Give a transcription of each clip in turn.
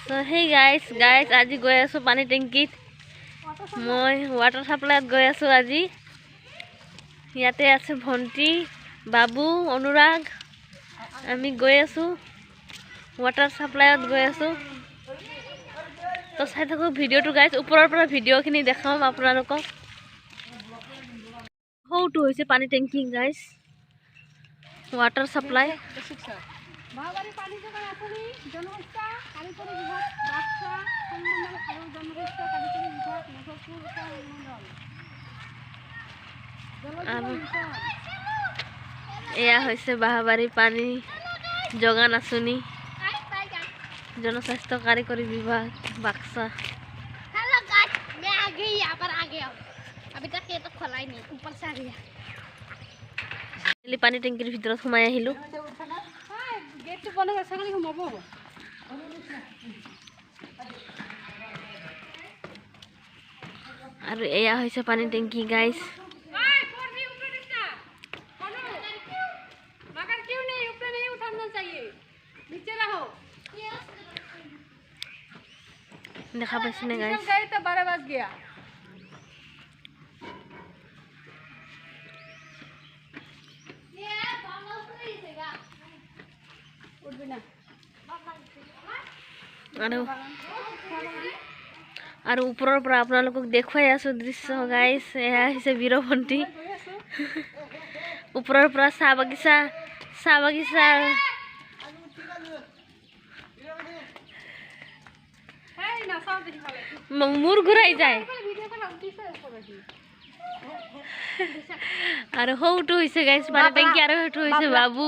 So hey guys আজি গৈ আছো পানী টেংকিত মই ওয়াটাৰ সাপ্লাইত গৈ আছো আজি ইয়াতে আছে ভন্টি বাবু অনুৰাগ আমি গৈ আছো ওয়াটাৰ সাপ্লাইত গৈ আছো তো চাই থাকো ভিডিওটো গাইজ ওপৰৰ পৰা ভিডিওখিনি দেখাম আপোনালোকক হৌটো হৈছে পানী টেংকি গাইজ ওয়াটাৰ সাপ্লাই মহাবাৰী পানী যোগান আঁচনি জনসংখ্যা কাৰিকৰী বিভাগ বাক্সা সংমণ্ডল আৰু জনসংখ্যা কাৰিকৰী বিভাগ মুজফ্ফৰপুৰ সংমণ্ডল এয়া হৈছে বাহাবাৰী পানী যোগান আঁচনি जनस्वास्थ्य कार्यकारी विभाग बक्सा। हेलो गाइस मैं आ गई यहाँ पर आ गया अभी तक ये तो खोला ही नहीं ऊपर से आ गया पानी टैंकीर ভিতৰত সোমাই আহিলো गेट बंद कर सकली घुमाबो আৰু এয়া হৈছে পানী ট্যাঙ্কি গাইস मगर क्यों नहीं ऊपर नहीं उठाना चाहिए नीचे रहो দেখা পাইছে না গাইস गए तो 12 बज गया ये बाबा उतरे देगा उठ बिना আৰু ওপৰৰ পৰা আপোনালোকক দেখুৱাই আছো দৃশ্য গাইস এয়া হৈছে বীৰভন্টি ওপৰৰ পৰা চাহ বাগিচা मूर घुराई जाए और हौटो होइसे गाइस पानी टैंकी आरो हौटो होइसे बाबू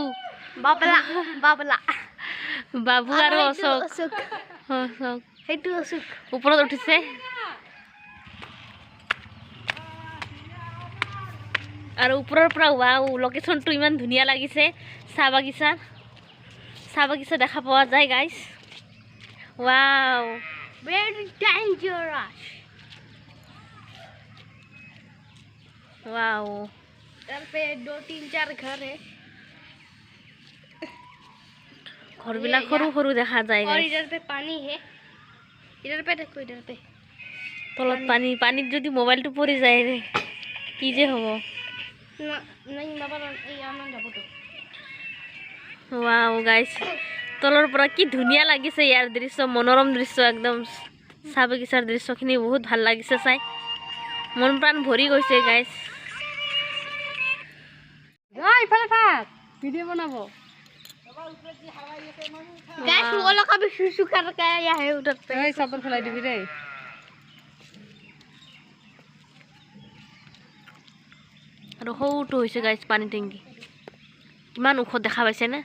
बाबू आरो अशोक हेतु अशोक ऊपर उठिसे और ऊपर পৰা वाओ लोकेशन तो इमान धुनिया लागिसे চাহ বাগিচা দেখা পোৱা যায় guys wow very dangerous wow इधर पे 2-3-4 घर है घर बिला खरु देखा जाए और इधर पे पानी है इधर पे देखो इधर पे तलत पानी যদি মোবাইলটো পৰি যায় रे কি যে হ'ব नहीं बाबा এই আনন্দ যাব তো वाओ गाइस तलर পৰা কি ধুনিয়া লাগিছে ইয়াৰ দৃশ্য মনোৰম দৃশ্য একদম চাহ বাগিচাৰ দৃশ্যখিনি বহুত ভাল লাগিছে চাই মন প্ৰাণ ভৰি গৈছে গাইস গাই ফেলে থাক ভিডিও बनाबो गाइस वो लोग अभी सुसु करके आया है उधर पे ए साबन फैलाई दिबी रे আৰু হৌটো হৈছে গাইস পানী টেংকি কিমান উখ দেখা পাইছে না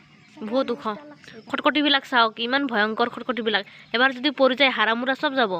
বহুত উখ খটখটিবিলাক চাওক ইমান ভয়ংকৰ খটখটিবিলাক এবাৰ যদি পৰি যায় হাৰামুৰা সব যাব